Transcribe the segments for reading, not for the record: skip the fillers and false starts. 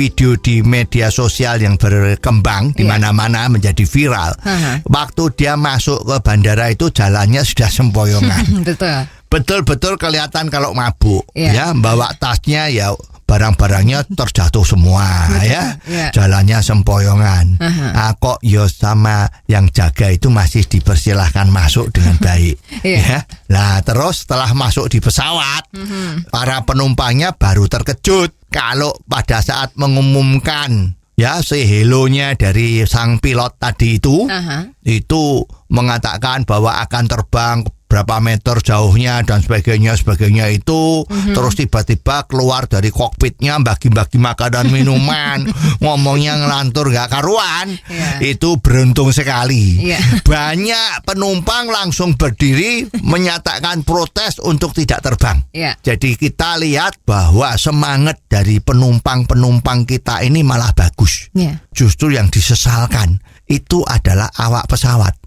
video di media sosial yang berkembang di mana-mana menjadi viral. Waktu dia masuk ke bandara itu jalannya sudah sempoyongan. Betul-betul kelihatan kalau mabuk. Ya, bawa tasnya ya barang-barangnya terjatuh semua. Ya. Jalannya sempoyongan. Kok yo sama yang jaga itu masih dipersilahkan masuk dengan baik. Ya. Nah, terus setelah masuk di pesawat, para penumpangnya baru terkejut kalau pada saat mengumumkan ya say hello-nya dari sang pilot tadi itu mengatakan bahwa akan terbang berapa meter jauhnya dan sebagainya itu, terus tiba-tiba keluar dari kokpitnya bagi-bagi makanan minuman, ngomongnya ngelantur gak karuan. Itu beruntung sekali. Banyak penumpang langsung berdiri menyatakan protes untuk tidak terbang. Jadi kita lihat bahwa semangat dari penumpang-penumpang kita ini malah bagus. Justru yang disesalkan itu adalah awak pesawat.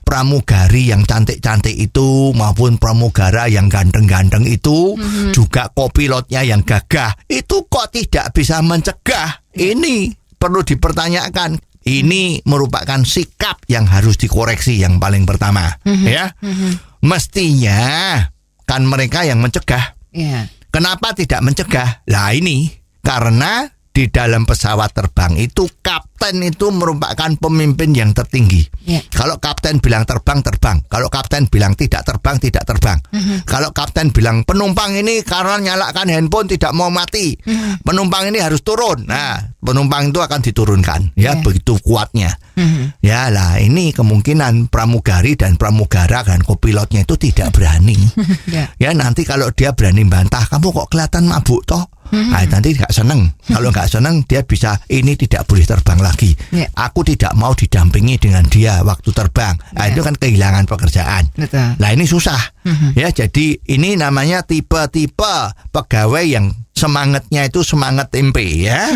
Pramugari yang cantik-cantik itu maupun pramugara yang ganteng-ganteng itu, juga kopilotnya yang gagah, itu kok tidak bisa mencegah. Ini perlu dipertanyakan. Ini merupakan sikap yang harus dikoreksi yang paling pertama. Ya, mestinya kan mereka yang mencegah. Kenapa tidak mencegah? Lah ini karena di dalam pesawat terbang itu kapten itu merupakan pemimpin yang tertinggi. Kalau kapten bilang terbang, terbang. Kalau kapten bilang tidak terbang, tidak terbang. Kalau kapten bilang penumpang ini karena nyalakan handphone tidak mau mati, penumpang ini harus turun. Nah, penumpang itu akan diturunkan. Ya, begitu kuatnya. Ya lah, ini kemungkinan pramugari dan pramugara dan kopilotnya itu tidak berani. Ya, nanti kalau dia berani bantah, kamu kok kelihatan mabuk toh? Nanti gak seneng. Kalau gak seneng dia bisa ini tidak boleh terbang lagi. Aku tidak mau didampingi dengan dia waktu terbang. Itu kan kehilangan pekerjaan. Nah ini susah. Ya, jadi ini namanya tipe-tipe pegawai yang semangatnya itu semangat tempe ya.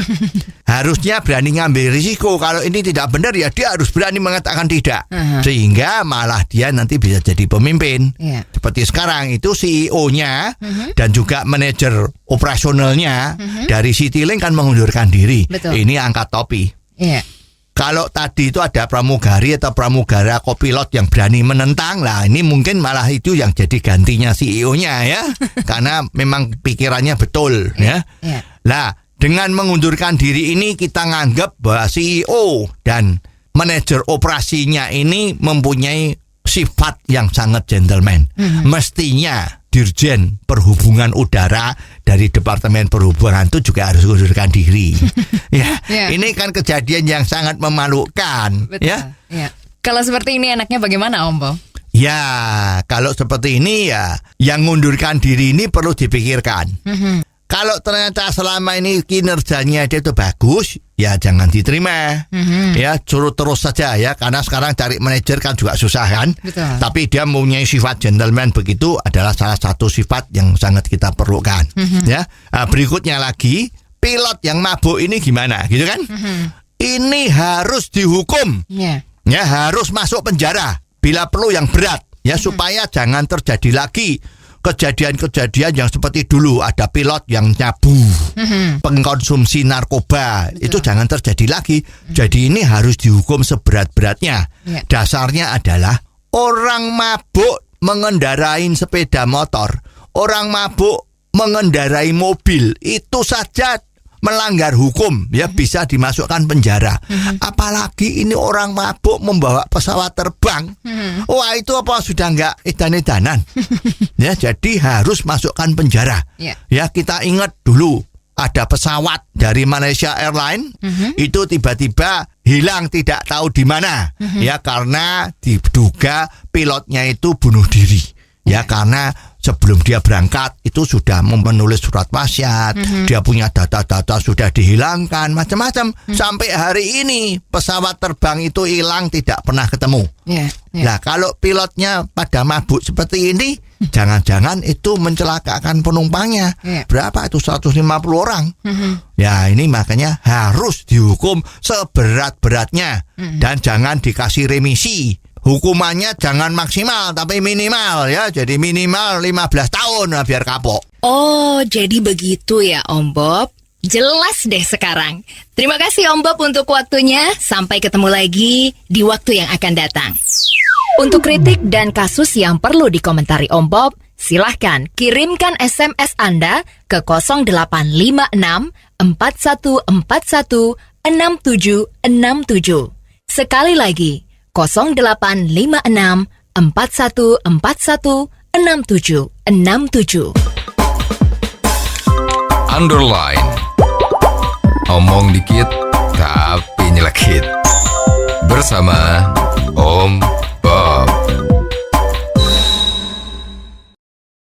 Harusnya berani ngambil risiko. Kalau ini tidak benar ya dia harus berani mengatakan tidak. Sehingga malah dia nanti bisa jadi pemimpin. Seperti sekarang itu CEO-nya dan juga manajer operasionalnya dari Citylink kan mengundurkan diri. Ini angkat topi. Kalau tadi itu ada pramugari atau pramugara kopilot yang berani menentang, lah ini mungkin malah itu yang jadi gantinya CEO-nya ya. Karena memang pikirannya betul ya. Lah, dengan mengundurkan diri ini kita nganggap bahwa CEO dan manajer operasinya ini mempunyai sifat yang sangat gentleman. Mestinya Dirjen Perhubungan Udara dari Departemen Perhubungan itu juga harus mengundurkan diri. Ini kan kejadian yang sangat memalukan. Ya. Kalau seperti ini enaknya bagaimana, Om Bob? Ya, kalau seperti ini ya, yang mengundurkan diri ini perlu dipikirkan. Kalau ternyata selama ini kinerjanya dia itu bagus, ya jangan diterima. Ya, suruh terus saja ya, karena sekarang cari manajer kan juga susah kan. Tapi dia mempunyai sifat gentleman begitu adalah salah satu sifat yang sangat kita perlukan. Ya, berikutnya lagi, pilot yang mabuk ini gimana, gitu kan? Ini harus dihukum. Ya, harus masuk penjara bila perlu yang berat, ya supaya jangan terjadi lagi kejadian-kejadian yang seperti dulu ada pilot yang nyabu, pengkonsumsi narkoba, itu jangan terjadi lagi. Jadi ini harus dihukum seberat-beratnya. Dasarnya adalah orang mabuk mengendarai sepeda motor, orang mabuk mengendarai mobil, itu saja melanggar hukum, ya bisa dimasukkan penjara. Apalagi ini orang mabuk membawa pesawat terbang. Wah, itu apa sudah enggak edan-edanan. Ya, jadi harus masukkan penjara. Ya, kita ingat dulu ada pesawat dari Malaysia Airlines itu tiba-tiba hilang tidak tahu di mana. Ya, karena diduga pilotnya itu bunuh diri. Ya, karena sebelum dia berangkat itu sudah menulis surat wasiat, dia punya data-data sudah dihilangkan, macam-macam. Sampai hari ini pesawat terbang itu hilang tidak pernah ketemu. Nah, kalau pilotnya pada mabuk seperti ini, jangan-jangan itu mencelakakan penumpangnya. Berapa itu? 150 orang. Ya, ini makanya harus dihukum seberat-beratnya dan jangan dikasih remisi. Hukumannya jangan maksimal tapi minimal ya. Jadi minimal 15 tahun biar kapok. Oh, jadi begitu ya Om Bob. Jelas deh sekarang. Terima kasih Om Bob untuk waktunya. Sampai ketemu lagi di waktu yang akan datang. Untuk kritik dan kasus yang perlu dikomentari Om Bob, silahkan kirimkan SMS Anda ke 0856 4141 6767. Sekali lagi, 0856 4141 6767. Underline. Omong dikit tapi nyelekit. Bersama Om